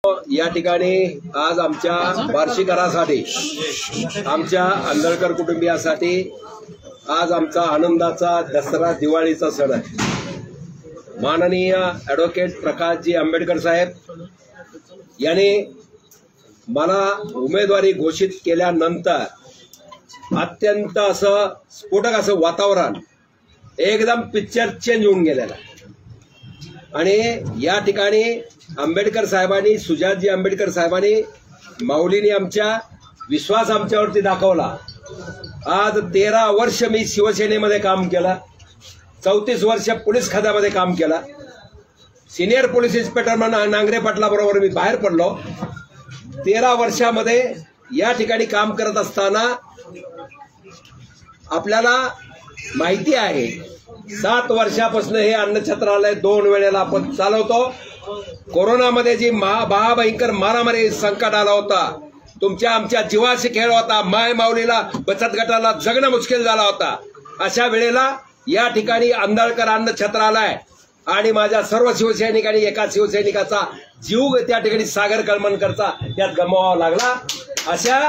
या ठिकाणी आज आमच्या वार्षिकासाठी आमच्या अंधळकर कुटुंबियासाठी आज आमचा आनंदाचा दसरा दिवाळीचा सण आहे। माननीय ॲडव्होकेट प्रकाशजी आंबेडकर साहेब यांनी मला उमेदवारी घोषित केल्यानंतर अत्यंत असं स्फोटक असं वातावरण एकदम पिक्चर चेंज होऊन गेलेला आणि या ठिकाणी आंबेडकर साहेबांनी सुजातजी आंबेडकर साहेबांनी माऊलींनी आमच्या विश्वास आमच्यावरती दाखवला। आज 13 वर्ष मी शिवसेनेमध्ये काम केलं, 34 वर्ष पोलीस खात्यामध्ये काम केलं, सिनियर पोलीस इन्स्पेक्टर म्हणून नांगरे पाटलाबरोबर मी बाहेर पडलो। 13 वर्षामध्ये या ठिकाणी काम करत असताना आपल्याला माहिती आहे 7 वर्षापासून हे अन्नछत्रालय 2 वेळेला आपण चालवतो। कोरोनामध्ये जी महाभयंकर मारामारी संकट आला होता, तुमच्या आमच्या जीवाशी खेळ होता, माय माऊलीला बचत गटाला जगणं मुश्किल झाला होता। अशा वेळेला या ठिकाणी अंधळकर अन्नछत्रालय आणि माझ्या सर्व शिवसैनिकांनी एका शिवसैनिकाचा जीव त्या ठिकाणी सागर कळमणकरचा यात गमवावा लागला। अशा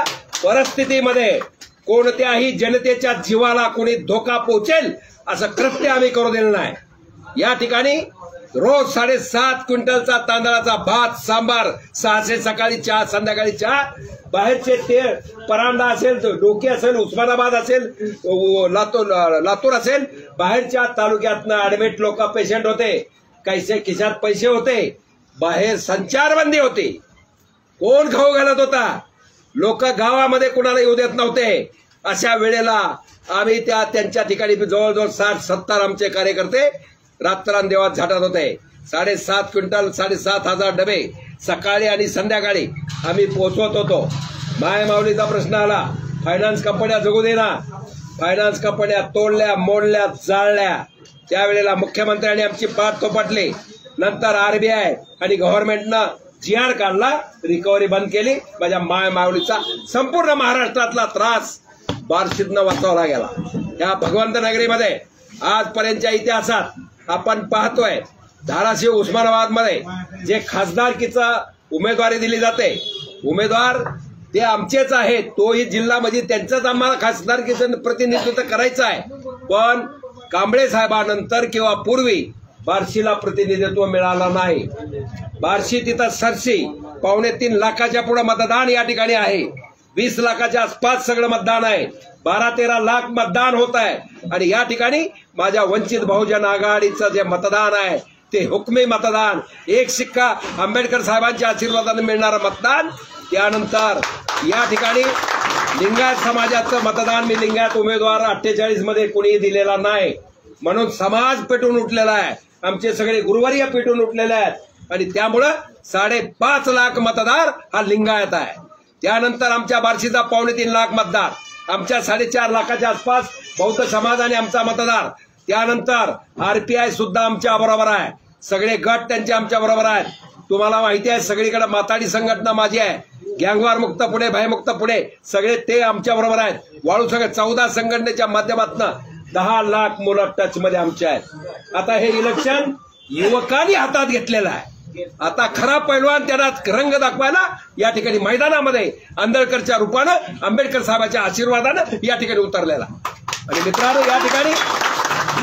परिस्थितीमध्ये कोणत्याही जनतेच्या जीवाला कोणी धोका पोहोचेल असं कृत्य आम्ही करू दिलं नाही। या ठिकाणी रोज 7.5 क्विंटलचा तांदळाचा भात, सांबार, 600 सकाळी चहा, संध्याकाळी चहा, बाहेरचे तेल परांडा असेल, डोकी असेल, उस्मानाबाद असेल, लातूर असेल, बाहेरच्या तालुक्यातनं ऍडमिट लोक पेशंट होते, कैसे खिशात पैसे होते, बाहेर संचारबंदी होती, कोण खाऊ घालत होता, लोक गावामध्ये कुणाला येऊ देत नव्हते। अशा वेळेला आम्ही त्यांच्या ठिकाणी जवळजवळ 60-70 आमचे कार्यकर्ते रात्रंदिवस झटत होते। 7.5 क्विंटल 7,500 डबे सकाळी आणि संध्याकाळी आम्ही पोहोचवत होतो। माय माऊलीचा प्रश्न आला, फायनान्स कंपन्या जगू देना, फायनान्स कंपन्या तोडल्या, मोडल्या, जाळल्या। त्यावेळेला मुख्यमंत्र्यांनी आमची पाठ थोपटली, नंतर आरबीआय आणि गव्हर्नमेंटनं GR काढला, रिकव्हरी बंद केली। माझ्या माय माऊलीचा संपूर्ण महाराष्ट्रातला त्रास बार्शीतनं वाचवला गेला। या भगवंत नगरीमध्ये आजपर्यंतच्या इतिहासात आपण पाहतोय धाराशिव उस्मानाबाद मध्ये जे खासदारकीचा उमेदवारी दिली जाते, उमेदवार ते आमचेच आहेत, तोही जिल्हा म्हणजे त्यांचंच आम्हाला खासदारकीचं प्रतिनिधित्व करायचं आहे। पण कांबळे साहेबांनंतर किंवा पूर्वी बार्शीला प्रतिनिधित्व मिळालं नाही। बार्शी तिथं सरशी 2.25 लाखाच्या पुढे मतदान या ठिकाणी आहे, 20 लाखाच्या आसपास सगळं मतदान आहे, 12-13 लाख मतदान होत आहे। आणि या ठिकाणी माझ्या वंचित बहुजन आघाडीचं जे मतदान आहे ते हुकमी मतदान, एक शिक्का आंबेडकर साहेबांच्या आशीर्वादाने मिळणारं मतदान। त्यानंतर या ठिकाणी लिंगायत समाजाचं मतदान मी लिंगायत उमेदवार 48 मध्ये कोणीही दिलेला नाही, म्हणून समाज पेटून उठलेला आहे, आमचे सगळे गुरुवर्य पेटून उठलेले आहेत आणि त्यामुळं 5.5 लाख मतदार हा लिंगायत आहे। त्यानंतर आमच्या बार्शीचा 2.25 लाख मतदार, आमच्या 4.5 लाखाच्या आसपास बौद्ध समाजाने आमचा मतदार। त्यानंतर RPI सुद्धा आमच्या बरोबर आहे, सगळे गट त्यांचे आमच्या बरोबर आहेत। तुम्हाला माहिती आहे सगळीकडे माताडी संघटना माझी आहे, गँगवार मुक्त पुणे, भयमुक्त पुणे, सगळे ते आमच्या बरोबर आहेत। वाळू सगळे 14 संघटनेच्या माध्यमातून 10 लाख मुलं टच मध्ये आमचे आहेत। आता हे इलेक्शन युवकांनी हातात घेतलेलं आहे। आता खरा पैलवान त्यांना रंग दाखवायला या ठिकाणी मैदानामध्ये आंधळकरच्या रूपानं आंबेडकर साहेबांच्या आशीर्वादानं या ठिकाणी उतरलेला। आणि मित्रांनो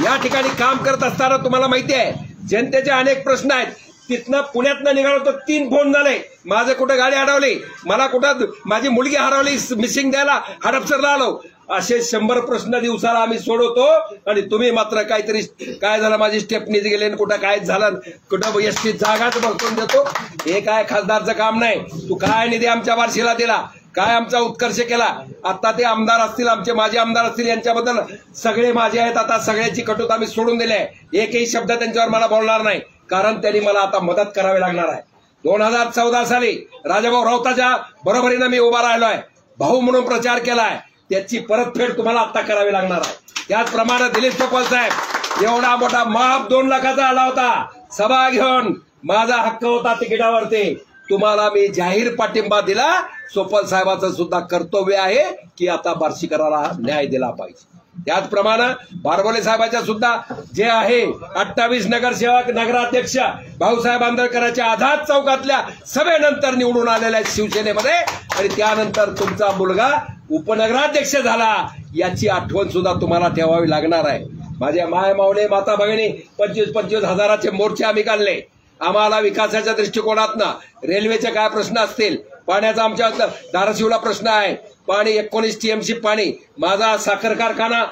या ठिकाणी काम करत असताना तुम्हाला माहिती आहे जनतेचे अनेक प्रश्न आहेत। तिथनं पुण्यातनं निघालो तर 3 फोन झाले, माझं कुठं गाडी अडवली, मला कुठं माझी मुलगी हरवली, मिसिंग द्यायला हडपसरला आलो, असे 100 प्रश्न दिवसाला आम्ही सोडवतो। आणि तुम्ही मात्र काहीतरी काय झालं, माझी स्टेपनीच गेले, कुठं काय झालं, कुठं एसटी जागाच बघून देतो, हे काय खासदारचं काम नाही। तू काय निधी आमच्या बार्शीला दिला, काय आमचा उत्कर्ष केला, आता ते आमदार असतील, आमचे माजी आमदार असतील, यांच्याबद्दल सगळे माझे आहेत, आता सगळ्याची कटुता आम्ही सोडून दिली आहे। एकही शब्द त्यांच्यावर मला बोलणार नाही, कारण त्यांनी मला आता मदत करावी लागणार आहे। 2014 साली राजाभाऊ राऊताच्या बरोबरीनं मी उभा राहिलोय, भाऊ म्हणून प्रचार केलाय, त्याची परतफेड तुम्हाला आता करावी लागणार आहे। त्याचप्रमाणे दिलीप चोपल साहेब एवढा मोठा माप 2 लाखाचा आला होता, सभा घेऊन माझा हक्क होता तिकिटावरती, तुम्हाला मी जाहीर पाठिंबा दिला। चोपल साहेबांचं सुद्धा कर्तव्य आहे की आता बार्शीकराला न्याय दिला पाहिजे। त्याचप्रमाणे बारबोले साहेबांच्या सुद्धा जे आहे 28 नगरसेवक नगराध्यक्ष भाऊसाहेब आंबेडकरांच्या आझाद चौकातल्या सभेनंतर निवडून आलेल्या शिवसेनेमध्ये, आणि त्यानंतर तुमचा मुलगा उपनगराध्यक्ष झाला, याची आठवण सुद्धा तुम्हाला ठेवावी लागणार आहे. माझ्या माय मावले माता भगिनी 25-25 हजाराचे मोर्चे आम्ही काढले. आम्हाला विकासाच्या दृष्टिकोनातनं रेल्वेचे काय प्रश्न असतील, पाण्याचा आमच्या धाराशिवला प्रश्न आहे, पाणी 19 TMC पाणी. माझा साखर कारखाना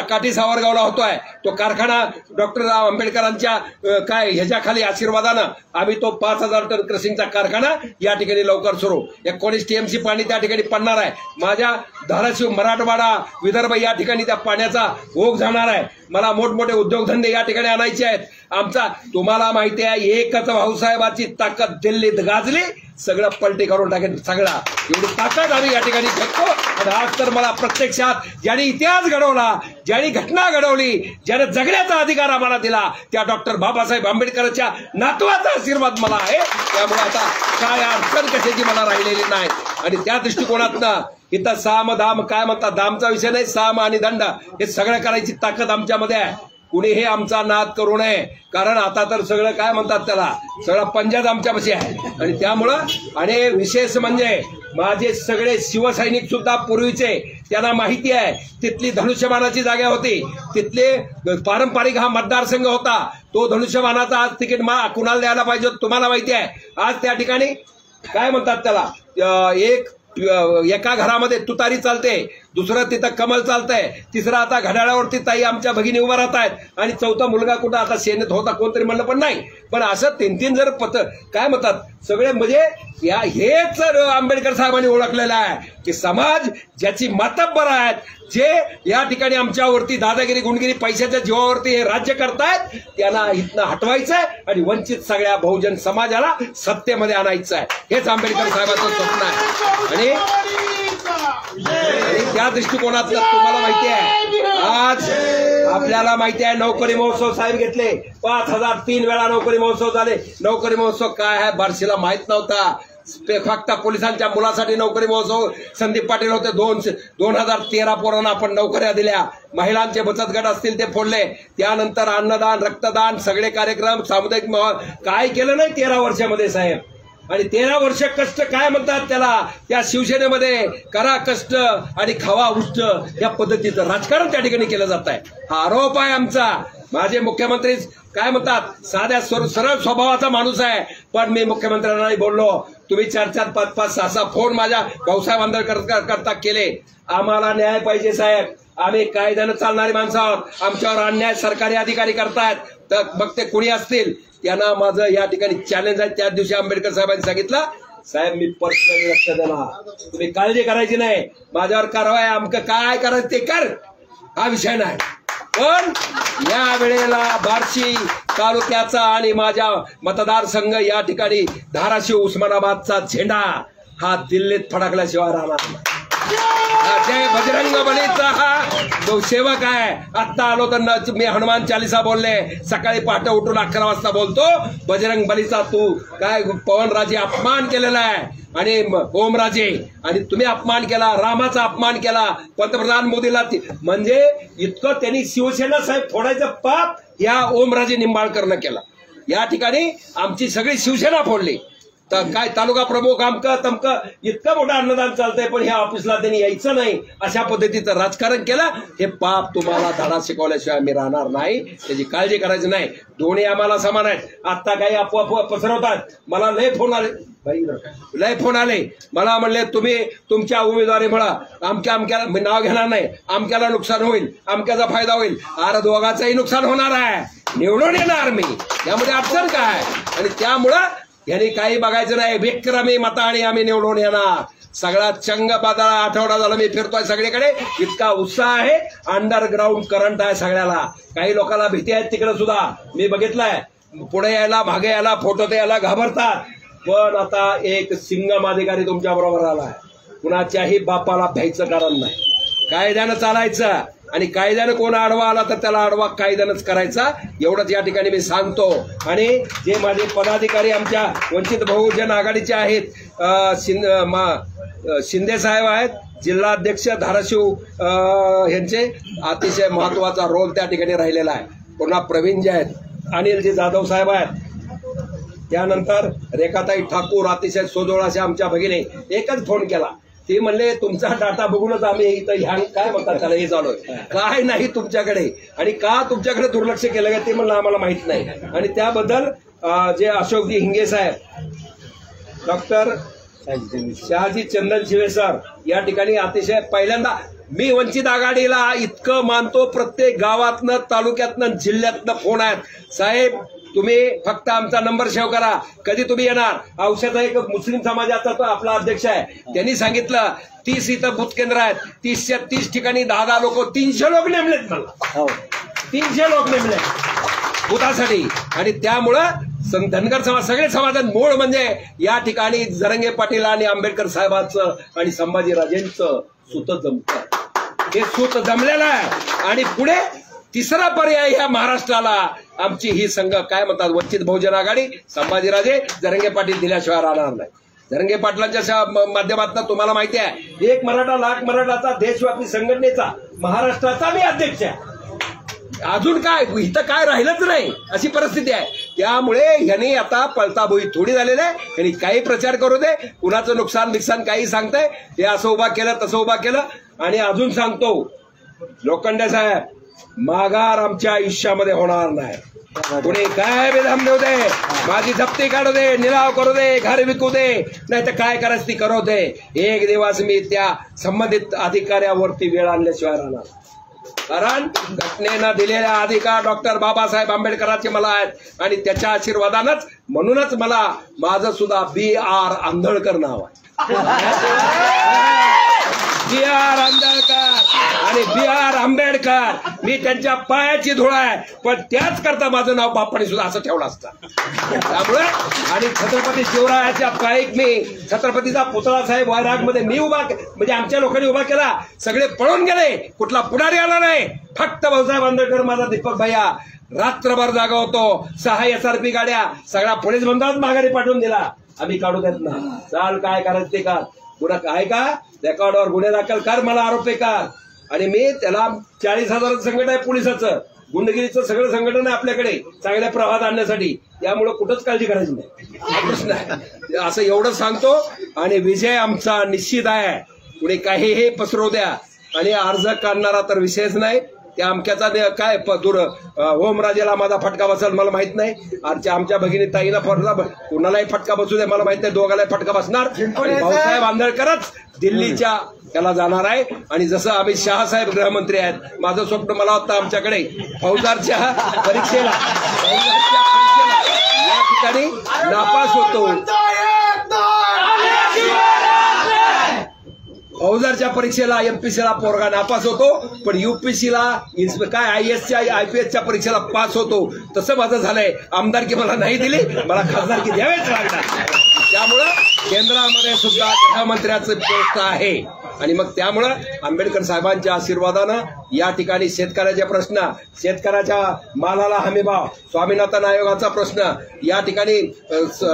काठी सावरगावला होतोय, तो कारखाना डॉक्टर आंबेडकरांच्या काय ह्याच्याखाली आशीर्वादानं आम्ही तो 5000 टन क्रशिंगचा कारखाना या ठिकाणी लवकर सुरू. 19 TMC पाणी त्या ठिकाणी पडणार आहे. माझ्या धाराशिव मराठवाडा विदर्भ या ठिकाणी त्या पाण्याचा ओघ जाणार आहे. मला मोठमोठे उद्योगधंदे या ठिकाणी आणायचे आहेत. आमचा तुम्हाला माहिती आहे, एकच भाऊसाहेबाची ताकद दिल्लीत गाजली, सगळं पलटी करून टाकेल. सगळा एवढी ताकद आम्ही या ठिकाणी फेकतो. आणि आज तर मला प्रत्यक्षात ज्यांनी इतिहास घडवला, ज्यांनी घटना घडवली, ज्याने जगण्याचा अधिकार आम्हाला दिला, त्या डॉक्टर बाबासाहेब आंबेडकरांच्या नातवाचा आशीर्वाद मला आहे. त्यामुळे आता काय अडचण कशाची मला राहिलेली नाही. आणि त्या दृष्टिकोनातनं इथं साम दाम काय म्हणतात, दामचा विषय नाही, साम आणि दंड हे सगळं करायची ताकद आमच्यामध्ये आहे. कुणी हे आमचा नाद करू नये, कारण आता तर सगळं काय म्हणतात त्याला, सगळं पंजाब आमच्यापाशी आहे. आणि त्यामुळं आणि विशेष म्हणजे माझे सगळे शिवसैनिक सुद्धा पूर्वीचे, त्यांना माहिती आहे तिथली धनुष्यबाणाची जागा होती, तिथले पारंपरिक हा मतदारसंघ होता. तो धनुष्यबाणाचा आज तिकीट कुणाला द्यायला पाहिजे तुम्हाला माहिती आहे. आज त्या ठिकाणी काय म्हणतात त्याला, एका घरामध्ये तुतारी चालते, दुसरं तिथं कमल चालतंय, तिसरं आता घड्याळावरती ताई आमच्या भगिनी उभा राहत आहेत, आणि चौथा मुलगा कुठं आता सेनेत होता कोणतरी म्हणलं पण नाही. पण असं 3-3 जर काय म्हणतात सगळे म्हणजे हेच आंबेडकर साहेबांनी ओळखलेलं आहे की समाज ज्याची मातब्बर आहेत, जे या ठिकाणी आमच्यावरती दादागिरी गुंडगिरी पैशाच्या जीवावरती हे राज्य करतायत, त्यांना इथनं हटवायचंय आणि वंचित सगळ्या बहुजन समाजाला सत्तेमध्ये आणायचं आहे. हेच आंबेडकर साहेबांचं स्वप्न आहे. आणि त्या दृष्टिकोनातलं तुम्हाला माहिती आहे, आज आपल्याला माहिती आहे नोकरी महोत्सव साहेब घेतले, 5003 वेळा नोकरी महोत्सव झाले. नोकरी महोत्सव काय आहे बार्शीला माहित नव्हता. फक्त पोलिसांच्या मुलासाठी नोकरी महोत्सव संदीप पाटील होते. 2013 पोरांना आपण नोकऱ्या दिल्या. महिलांचे बचत गट असतील ते फोडले. त्यानंतर अन्नदान, रक्तदान, सगळे कार्यक्रम, सामुदायिक काय केलं नाही 13 वर्षामध्ये साहेब. आणि 13 वर्ष कष्ट काय म्हणतात त्याला, त्या शिवसेनेमध्ये करा कष्ट आणि खावा उष्ट या पद्धतीचं राजकारण त्या ठिकाणी केलं जात आहे. हा आरोप आहे आमचा. माझे मुख्यमंत्री काय म्हणतात, साध्या सरळ स्वभावाचा माणूस आहे, पण मी मुख्यमंत्र्यांना बोललो, तुम्ही 4-4, 5-5, 6-6 फोन माझ्या भाऊसाहेब आंबेडकर करता केले. आम्हाला न्याय पाहिजे साहेब, आम्ही कायद्यानं चालणारी माणसं आहोत. आमच्यावर अन्याय सरकारी अधिकारी करतायत, तर मग ते कुणी असतील त्यांना माझं या ठिकाणी चॅलेंज आहे. त्याच दिवशी आंबेडकर साहेबांनी सांगितलं, साहेब मी पर्सनली लक्ष देणार, तुम्ही काळजी करायची नाही, माझ्यावर कारवाई आमचं काय करायचं ते कर, हा विषय नाही. पण या वेळेला बार्शी तालुक्याचा आणि माझ्या मतदारसंघ या ठिकाणी धाराशिव उस्मानाबादचा झेंडा हा दिल्लीत फडकल्याशिवाय राहणार नाही. जय बजरंग बलीचा हा सेवक आहे. आत्ता आलो तर मी हनुमान चालिसा बोलले, सकाळी पहाटे उठून 11 वाजता बोलतो. बजरंग बलीचा तू काय पवनराजे अपमान केलेला आहे आणि ओमराजे, आणि तुम्ही अपमान केला, रामाचा अपमान केला, पंतप्रधान मोदीला, म्हणजे इतकं त्यांनी शिवसेना साहेब फोडायचं पाप या ओमराजे निंबाळकरनं केला. या ठिकाणी आमची सगळी शिवसेना फोडली. तर काय तालुका प्रमुख आमकं तमकं इतकं मोठं अन्नदान चालतंय, पण ह्या ऑफिसला त्यांनी यायचं नाही, अशा पद्धतीचं राजकारण केलं. हे पाप तुम्हाला धडा शिकवल्याशिवाय आम्ही राहणार नाही, त्याची काळजी करायची नाही. दोन्ही आम्हाला समान आहेत. आता काही अफवा पसरवतात. मला लय फोन आले, मला म्हणले तुम्ही तुमच्या उमेदवारीमुळे अमक्याला मी नाव घेणार नाही, अमक्याला नुकसान होईल, अमक्याचा फायदा होईल. अरे दोघांचंही नुकसान होणार आहे, निवडून येणार मी, यामध्ये अडचण काय. आणि त्यामुळं यांनी काही बघायचं नाही, विक्रमी मताने आम्ही निवडून येणार. सगळा चंग बाजारा आठवडा झाला मी फिरतोय सगळीकडे, इतका उत्साह आहे, अंडरग्राऊंड करंट आहे सगळ्याला. काही लोकांना भीती आहे तिकडे सुद्धा मी बघितलंय, पुढे यायला मागे यायला फोटो द्यायला घाबरतात. पण आता एक सिंगम अधिकारी तुमच्या बरोबर आलाय, कुणाच्याही बापाला भ्यायचं कारण नाही, कायद्यानं चालायचं, आणि कायद्यानं कोण आडवा आला तर त्याला आडवा कायद्यानंच करायचा, एवढंच या ठिकाणी मी सांगतो. आणि जे माझे पदाधिकारी आमच्या वंचित बहुजन आघाडीचे आहेत, शिंदे साहेब आहेत, जिल्हाध्यक्ष धाराशिव यांचे अतिशय महत्वाचा रोल त्या ठिकाणी राहिलेला आहे. पुन्हा प्रवीण जे आहेत, अनिलजी जाधव साहेब आहेत, त्यानंतर रेखाताई ठाकूर अतिशय सोजवळ अशा आमच्या भगिनी. एकच फोन केला, ती म्हणले तुमचा डाटा बघूनच आम्ही इथं ह्या काय म्हणतात त्याला हे चालू आहे, काय नाही तुमच्याकडे आणि का तुमच्याकडे दुर्लक्ष केलं का ते म्हणलं आम्हाला माहित नाही. आणि त्याबद्दल जे अशोकजी हिंगे साहेब, डॉक्टर शहाजी चंदन शिवे सर या ठिकाणी अतिशय पहिल्यांदा मी वंचित आघाडीला इतकं मानतो. प्रत्येक गावातनं, तालुक्यातनं, जिल्ह्यातनं फोन आहेत. साहेब तुम्ही फक्त आमचा नंबर सेव्ह करा, कधी तुम्ही येणार. औषध एक मुस्लिम समाजाचा तो आपला अध्यक्ष आहे, त्यांनी सांगितलं 30 इथं बूथ केंद्र आहेत, 30च्या 30 ठिकाणी 10 लोक, 300 लोक नेमलेत मला, 300 लोक नेमले बुथासाठी. आणि त्यामुळं धनगर समाज सगळे समाधान मूळ म्हणजे या ठिकाणी जरंगे पाटील आणि आंबेडकर साहेबांचं आणि संभाजीराजेंचं सूत जमतं. हे सूत जमलेलं आहे. आणि पुढे तिसरा पर्याय ह्या महाराष्ट्राला आमची ही संघ काय म्हणतात वंचित बहुजन आघाडी, संभाजीराजे, जरंगे पाटील दिल्याशिवाय राहणार नाही. जरंगे पाटलांच्या माध्यमातून तुम्हाला माहिती आहे, एक मराठा लाख मराठाचा देशव्यापी संघटनेचा महाराष्ट्राचा मी अध्यक्ष आहे. अजून काय इथं काय राहिलंच नाही अशी परिस्थिती आहे. त्यामुळे ह्यांनी आता पळताबोई थोडी झालेली आहे. ह्यांनी काही प्रचार करू दे, कुणाचं नुकसान काही सांगतंय, हे असं उभा केलं तसं उभा केलं. आणि अजून सांगतो लोखंडे साहेब, माघार आमच्या आयुष्यामध्ये होणार नाही. कुणी काय बेधाम देऊ दे, माझी जप्ती काढू दे, निलाव करू दे, घर विकू दे, नाही तर काय करायचं ती करू दे. एक दिवस मी त्या संबंधित अधिकाऱ्यावरती वेळ आणल्याशिवाय राहणार. कारण घटनेनं दिलेल्या अधिकार डॉक्टर बाबासाहेब आंबेडकरांचे मला आहेत आणि त्याच्या आशीर्वादानंच म्हणूनच मला माझं सुद्धा BR आंधळकर नाव आहे. BR आंबेडकर आणि BR आंबेडकर, मी त्यांच्या पायाची धूळ आहे, पण त्याच करता माझं नाव बापाने सुद्धा असं ठेवलं असतं. त्यामुळे आणि छत्रपती शिवरायाच्या पायीक मी छत्रपतीचा पुतळा साहेब वैरागमध्ये मी उभा, म्हणजे आमच्या लोकांनी उभा केला. सगळे पळून गेले, कुठला पुढारी आला नाही. फक्त भाऊसाहेब आंबेडकर, माझा दीपक भैया रात्रभर जागा होतो. 6 SRP गाड्या सगळ्या पोलीस बंदोबस्त माघारी पाठवून दिला. आम्ही काढू देत ना, चाल काय करायचं ते का, गुन्हा काय का रेकॉर्डवर गुन्हे दाखल कर, मला आरोपी कर. आणि मी त्याला 40,000 संघटन आहे पोलिसाचं, गुंडगिरीचं सगळं संघटन आहे आपल्याकडे चांगल्या प्रवाहात आणण्यासाठी. त्यामुळे कुठंच काळजी करायची नाही, हा प्रश्न आहे. असं एवढं सांगतो. आणि विजय आमचा निश्चित आहे. पुढे काहीही पसरवू द्या. आणि अर्ज करणारा तर विषयच नाही. त्या अमक्याचा काय दूर ओमराजेला माझा फटका बसेल मला माहित नाही. आमच्या भगिनी ताईला कुणालाही फटका बसू दे मला माहित नाही, दोघालाही फटका बसणार. आणि भाऊसाहेब आंबेडकरच दिल्लीच्या त्याला जाणार आहे. आणि जसं अमित शहा साहेब गृहमंत्री आहेत, माझं स्वप्न मला होतं आमच्याकडे फौजदारच्या परीक्षेला या ठिकाणी नापास होतो. फौजदारच्या परीक्षेला MPSCला पोरगा नापास होतो, पण UPSCला काय IASच्या IPSच्या परीक्षेला पास होतो. तसं माझं झालंय. आमदारकी मला नाही दिली, मला खासदारकी द्यावेच लागणार. त्यामुळं केंद्रामध्ये सुद्धा गृहमंत्र्याचं पोस्ट आहे. आणि मग त्यामुळं आंबेडकर साहेबांच्या आशीर्वादानं या ठिकाणी शेतकऱ्याचे प्रश्न, शेतकऱ्याच्या मालाला हमीभाव, स्वामीनाथन आयोगाचा प्रश्न, या ठिकाणी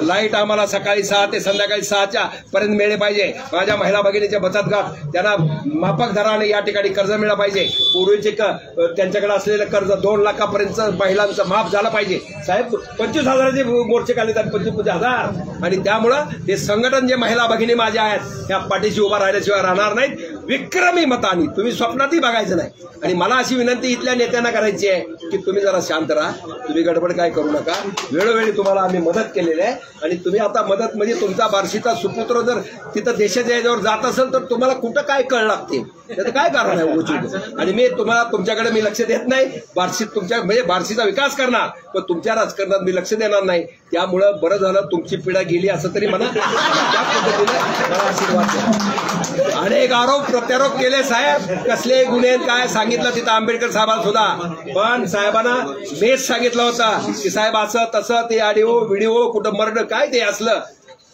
लाईट आम्हाला सकाळी 6 ते संध्याकाळी 6च्या पर्यंत मिळले पाहिजे. माझ्या महिला भगिनीचे बचत गट त्यांना माफक दराने या ठिकाणी कर्ज मिळालं पाहिजे. पूर्वीचे त्यांच्याकडे असलेलं कर्ज 2 लाखापर्यंत महिलांचं माफ झालं पाहिजे. साहेब 25,000चे मोर्चे काढले तर 25,000. आणि त्यामुळं हे संघटन जे महिला भगिनी माझ्या आहेत त्या पाठीशी उभा राहिल्याशिवाय राहणार नाहीत. विक्रमी मतांनी, तुम्ही स्वप्नातही बघायचं नाही. आणि मला अशी विनंती इथल्या नेत्यांना करायची आहे की तुम्ही जरा शांत राहा, तुम्ही गडबड काय करू नका. वेळोवेळी तुम्हाला आम्ही मदत केलेली आहे. आणि तुम्ही आता मदत म्हणजे तुमचा बार्शीचा सुपुत्र जर तिथं देशाच्या याच्यावर जात असेल तर तुम्हाला कुठं काय कळ लागते, त्याचं काय कारण आहे उचित. आणि मी तुमच्याकडे मी लक्ष देत नाही. बार्शीत तुमच्या म्हणजे बार्शीचा विकास करणार, पण तुमच्या राजकारणात मी लक्ष देणार नाही. त्यामुळं बरं झालं तुमची पिढा गेली असं तरी म्हणा. त्या पद्धतीने मला आशीर्वाद द्या. अनेक आरोप प्रत्यारोप केले साहेब, कसले गुन्हे काय सांगितलं तिथं आंबेडकर साहेबांना सुद्धा. पण साहेबांना मीच सांगितलं होतं की साहेब असं तसं ते ऑडिओ व्हिडिओ कुठं मर्डर काय ते असलं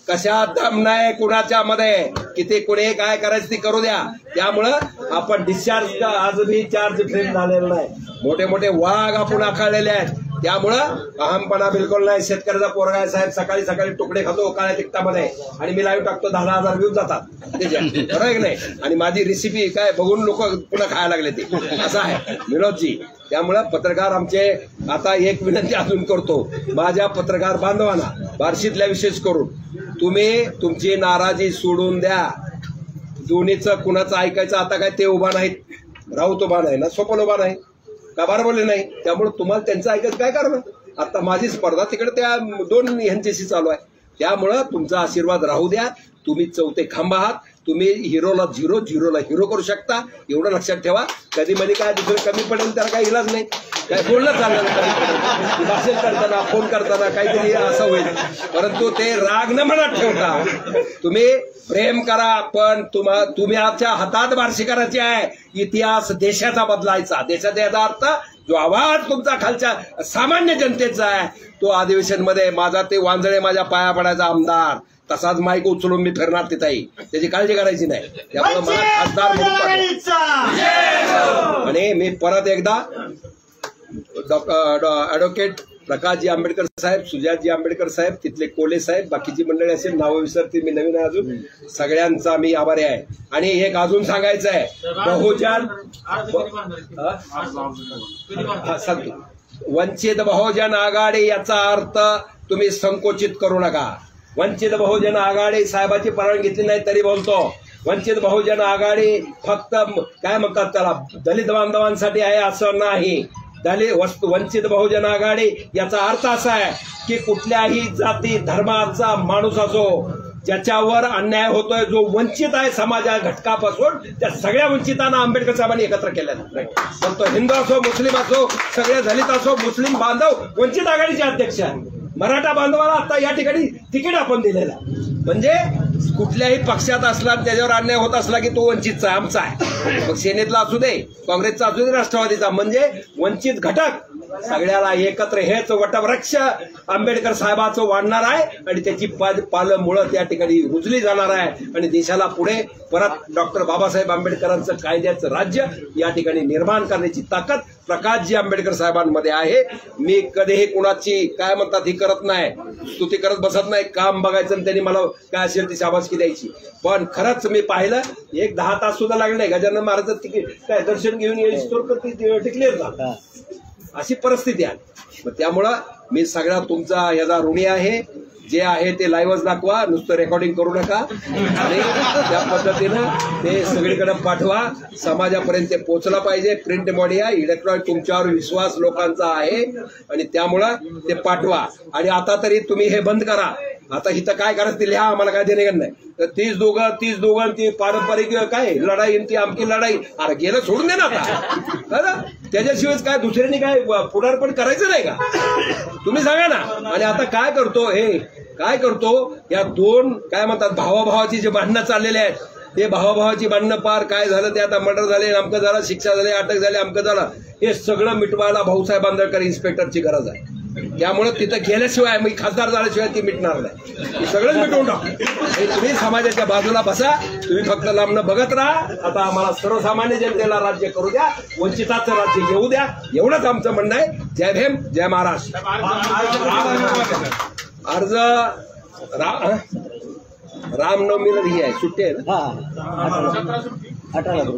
कशात दम नाही कुणाच्या मध्ये की ते कुणी काय करायचं ते करू द्या. त्यामुळं आपण डिस्चार्ज आजही चार्ज फ्रेम झालेला नाही. मोठे मोठे वाघ आपण आखळलेले आहेत. त्यामुळं अहमपणा बिलकुल नाही. शेतकऱ्याचा पोरगा आहे साहेब, सकाळी सकाळी तुकडे खातो काळ्या तिखटामध्ये आणि मी लाईव्ह टाकतो, 10,000 व्ह्यूज जातात त्याच्या, बरोबर आहे की नाही. आणि माझी रेसिपी काय बघून लोक पुन्हा खायला लागले ते, असं आहे विनोदजी. त्यामुळं पत्रकार आमचे, आता एक विनंती अजून करतो माझ्या पत्रकार बांधवांना, बार्शीतल्या विशेष करून, तुम्ही तुमची नाराजी सोडून द्या. दोन्हीचं कुणाचं ऐकायचं आता काय ते उभा नाहीत, राऊत उभा नाही ना सोपल उभा नाही का, बरं बोलले नाही. त्यामुळे तुम्हाला त्यांचं ऐकायचं काय कारण. आता माझी स्पर्धा तिकडे त्या दोन ह्यांच्याशी चालू आहे. त्यामुळं तुमचा आशीर्वाद राहू द्या. तुम्ही चौथे खांब आहात. तुम्ही हिरोला झिरो, झिरोला हिरो करू शकता, एवढं लक्षात ठेवा. कधी मध्ये काय दुसरं कमी पडेल त्याला काही इलाज नाही, काय बोलणं चाललं भाषण करताना, फोन करताना काहीतरी असं होईल. परंतु ते राग न मनात ठेवता तुम्ही प्रेम करा. पण तुम्ही आमच्या हातात बारशी करायची आहे. इतिहास देशाचा बदलायचा. देशाचा याचा अर्थ जो आवाज तुमचा खालच्या सामान्य जनतेचा आहे तो अधिवेशनमध्ये माझा ते वांजळे माझ्या पाया पडायचा आमदार, तसाच माईक उचलून मी फिरणार तिथेही, त्याची काळजी करायची नाही. त्यामुळे मला खासदार म्हणून. आणि मी परत एकदा ॲडव्होकेट प्रकाशजी आंबेडकर साहेब, सुजातजी आंबेडकर साहेब, तिथले कोले साहेब, बाकीची मंडळी असेल, नावं विसरतील मी, नवीन आहे अजून, सगळ्यांचा मी आभारी आहे. आणि एक अजून सांगायचं आहे, बहुजन सांगतो, वंचित बहुजन आघाडी याचा अर्थ तुम्ही संकोचित करू नका. वंचित बहुजन आघाडी साहेबाची परवानगी घेतली नाही तरी बोलतो. वंचित बहुजन आघाडी फक्त काय म्हणतात त्याला दलित बांधवांसाठी आहे असं नाही. वंचित बहुजन आघाडी याचा अर्थ असा आहे की कुठल्याही जाती धर्माचा माणूस असो, ज्याच्यावर अन्याय होतोय, जो वंचित आहे समाजा घटकापासून, त्या सगळ्या वंचितांना आंबेडकर साहेबांनी एकत्र केलं. पण तो हिंदू असो, मुस्लिम असो, सगळे दलित असो, मुस्लिम बांधव वंचित आघाडीचे अध्यक्ष आहे. मराठा बांधवाला आता या ठिकाणी तिकीट आपण दिलेलं आहे. म्हणजे कुठल्याही पक्षात असला त्याच्यावर अन्याय होत असला की तो वंचितचा आमचा आहे. मग सेनेतला असू दे, काँग्रेसचा असू दे, राष्ट्रवादीचा, म्हणजे वंचित घटक सगळ्याला एकत्र, हेच वटवृक्ष आंबेडकर साहेबाचं वाढणार आहे. आणि त्याची पालं मुळं त्या ठिकाणी रुजली जाणार आहे. आणि देशाला पुढे परत डॉक्टर बाबासाहेब आंबेडकरांचं कायद्याचं राज्य या ठिकाणी निर्माण करण्याची ताकद प्रकाशजी आंबेडकर साहेबांमध्ये आहे. मी कधीही कुणाची काय म्हणतात ही करत नाही, स्तुती करत बसत नाही. काम बघायचं आणि त्यांनी मला काय असेल ती शाबासकी द्यायची. पण खरंच मी पाहिलं, एक 10 तास सुद्धा लागले नाही गजानन महाराज तिकीट काय दर्शन घेऊन यायची टिकलेर झाला, अशी परिस्थिती आहे. त्यामुळं मी सगळ्या तुमचा याचा ऋणी आहे. जे आहे ते लाईव्हच दाखवा, नुसतं रेकॉर्डिंग करू नका. आणि त्या पद्धतीनं ते सगळीकडे पाठवा, समाजापर्यंत ते पोहोचला पाहिजे. प्रिंट मीडिया, इलेक्ट्रॉनिक, तुमच्यावर विश्वास लोकांचा आहे आणि त्यामुळं ते पाठवा. आणि आता तरी तुम्ही हे बंद करा. आता इथं काय करायचं ते लिहा, आम्हाला काय देणे नाही. तर 30 दोघं ती पारंपरिक काय लढाई, ती आमची लढाई, अरे गेलं सोडून दे ना आता. त्याच्याशिवाय काय दुसऱ्यांनी काय पुढारपण करायचं नाही का, तुम्ही सांगा ना. आणि आता काय करतो काय करतो, या दोन काय म्हणतात भावाभावाची जे भांडणं चाललेले आहेत, ते भावाभावाची भांडणं पार काय झालं, ते आता मर्डर झाले, अमकं झालं, शिक्षा झाली, अटक झाली, अमकं झालं, हे सगळं मिटवायला भाऊसाहेब आंबेडकर इन्स्पेक्टरची गरज आहे. त्यामुळे तिथं गेल्याशिवाय, मी खासदार झाल्याशिवाय ती मिटणार नाही. हे सगळंच मिटवून टाकू. तुम्ही समाजाच्या बाजूला बसा, तुम्ही फक्त लांबणं बघत राहा. आता आम्हाला सर्वसामान्य जनतेला राज्य करू द्या, वंचिताचं राज्य घेऊ द्या, एवढंच आमचं म्हणणं आहे. जय भीम, जय महाराष्ट्र. अर्ज रामनवमीला ही आहे, सुट्टी आहे ना.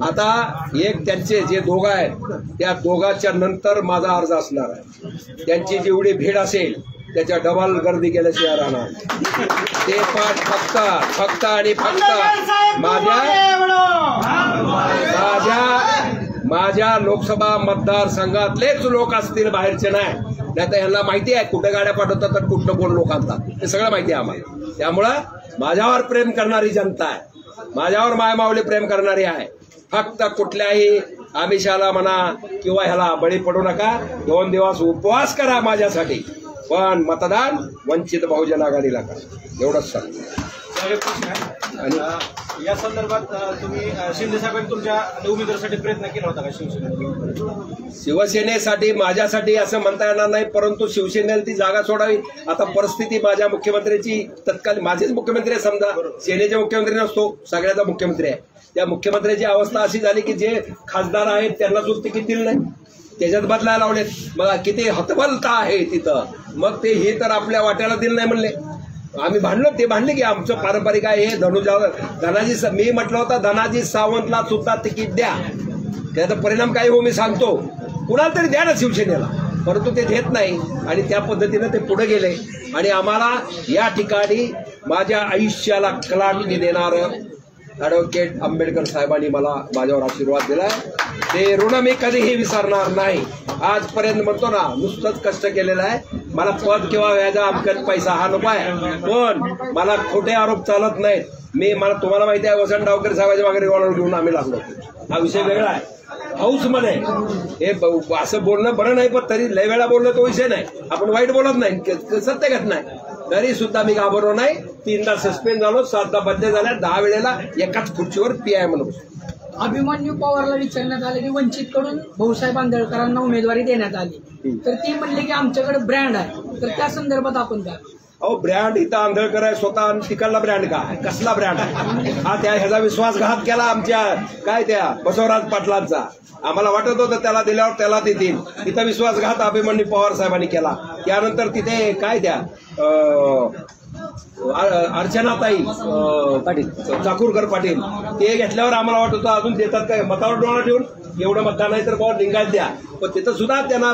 आता एक त्यांचे जे दोघं आहेत, त्या दोघांच्या नंतर माझा अर्ज असणार आहे. त्यांची जेवढी भीड असेल त्याच्या डबल गर्दी केल्याशिवाय राहणार. ते पण फक्त आणि फक्त माझ्या लोकसभा मतदारसंघातलेच लोक असतील, बाहेरचे नाही. नाही तर यांना माहिती आहे कुठे गाड्या पाठवतात तर कुठलं कोण लोक आणतात, हे सगळं माहिती आहे आम्हाला. त्यामुळं माझ्यावर प्रेम करणारी जनता आहे, माझ्यावर मायमावली प्रेम करणारी आहे. फक्त कुठल्याही आमिषाला म्हणा किंवा ह्याला बळी पडू नका. 2 दिवस उपवास करा माझ्यासाठी, पण मतदान वंचित बहुजन आघाडीला करा, एवढंच सांगतो. आणि या संदर्भात तुम्ही शिंदे साहेबांनी तुमच्या उमेदवारासाठी प्रयत्न केला होता का शिवसेनेसाठी? माझ्यासाठी असं म्हणता येणार नाही, परंतु शिवसेनेला ती जागा सोडावी. आता परिस्थिती माझ्या मुख्यमंत्र्याची तत्कालीन, माझेच मुख्यमंत्री आहे समजा, सेनेचे मुख्यमंत्री नसतो, सगळ्याचा मुख्यमंत्री आहे. त्या मुख्यमंत्र्याची अवस्था अशी झाली की जे खासदार आहेत त्यांना जो तिकीट दिलं नाही, त्याच्यात बदलायला लावलेत. मग किती हतबलता आहे तिथं. मग ते हे तर आपल्या वाट्याला दिलं नाही म्हणले. आम्ही भांडलो, ते भांडले की आमचं पारंपरिक आहे हे. धनाजी मी म्हटलं होतं धनाजी सावंतला सुद्धा तिकीट द्या, त्याचा परिणाम काय हो मी सांगतो. कुणाला तरी द्या ना शिवसेनेला, परंतु ते देत नाही. आणि त्या पद्धतीनं ते पुढे गेले. आणि आम्हाला या ठिकाणी माझ्या आयुष्याला कलाटणी देणारं ॲडव्होकेट आंबेडकर साहेबांनी मला माझ्यावर आशीर्वाद दिलाय. ते ऋण मी कधीही विसरणार नाही. आजपर्यंत म्हणतो ना नुसतंच कष्ट केलेलं आहे. मला पद किंवा व्याजा अमकत पैसा हा नको आहे, पण मला खोटे आरोप चालत नाहीत. मला तुम्हाला माहिती आहे वसंत डावकर साहेबांच्या मागे रिव्हॉल्वर घेऊन आम्ही लागलो. हा विषय वेगळा आहे. हाऊस मध्ये हे असं बोलणं बरं नाही, पण तरी लय वेळा बोलणं तो विषय नाही. आपण वाईट बोलत नाही, सत्य घटना आहे. तरी सुद्धा मी घाबरलो नाही. 3दा सस्पेंड झालो, 7दा बदल्या झाल्या, 10 वेळेला एकाच खुर्चीवर पीआय म्हणून. अभिमन्यू पवारला विचारण्यात आले की वंचित कडून भाऊसाहेब आंदळकरांना उमेदवारी देण्यात आली, तर ते म्हणले की आमच्याकडे ब्रँड आहे. तर त्या संदर्भात आपण काय? अहो ब्रँड इथं आंधळकर आहे स्वतः, आणि तिकडला ब्रँड काय, कसला ब्रँड आहे हा? ह्याचा विश्वासघात केला आमच्या काय त्या बसवराज पाटलांचा. आम्हाला वाटत होतं त्याला दिल्यावर त्याला देतील. तिथं विश्वासघात अभिमन्यू पवार साहेबांनी केला. त्यानंतर तिथे काय त्या अर्चनाताई पाटील, चाकूरकर पाटील, ते घेतल्यावर आम्हाला वाटत होतं अजून देतात काय, मतावर डोळा ठेवून एवढं मतदान नाही तर बाबा लिंगायत द्या. पण तिथं सुद्धा त्यांना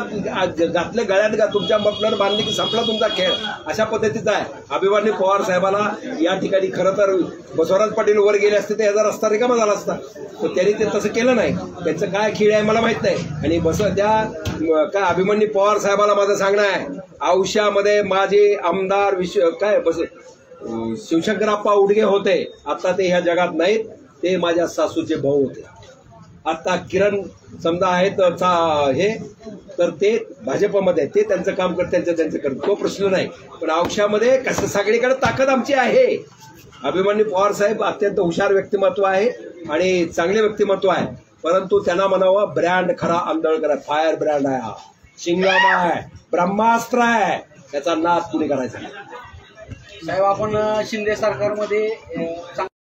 घातले गळ्यात, तुमच्या मफलर बांधले की संपला तुमचा खेळ, अशा पद्धतीचा आहे. अभिमन्यू पवार साहेबाला या ठिकाणी खरं तर बसवराज पाटील वर गेले असते तर याचा रस्ता रिकामा झाला असता. तर त्यांनी ते तसं केलं नाही. त्यांचं काय खेळ आहे मला माहित नाही. आणि त्या काय अभिमन्यू पवार साहेबाला माझं सांगणं आहे, औष्यामध्ये माझे आमदार शिवशंकरप्पा उडगे होते. आता ते ह्या जगात नाहीत. ते माझ्या सासूचे भाऊ होते. आता किरण समजा आहेत हे, तर ते भाजपमध्ये ते त्यांचं काम करत त्यांचं करत, तो प्रश्न नाही. पण औक्षामध्ये कसं सगळीकडे ताकद आमची आहे. अभिमन्यू पवार साहेब अत्यंत हुशार व्यक्तिमत्व आहे आणि चांगले व्यक्तिमत्व आहे. परंतु त्यांना म्हणावं ब्रँड खरा आंदोळकर आहे, फायर ब्रँड आहे, हा शिंगामा आहे, ब्रह्मास्त्र आहे. त्याचा नाद कुणी करायचा. साहेब आपण शिंदे सरकारमध्ये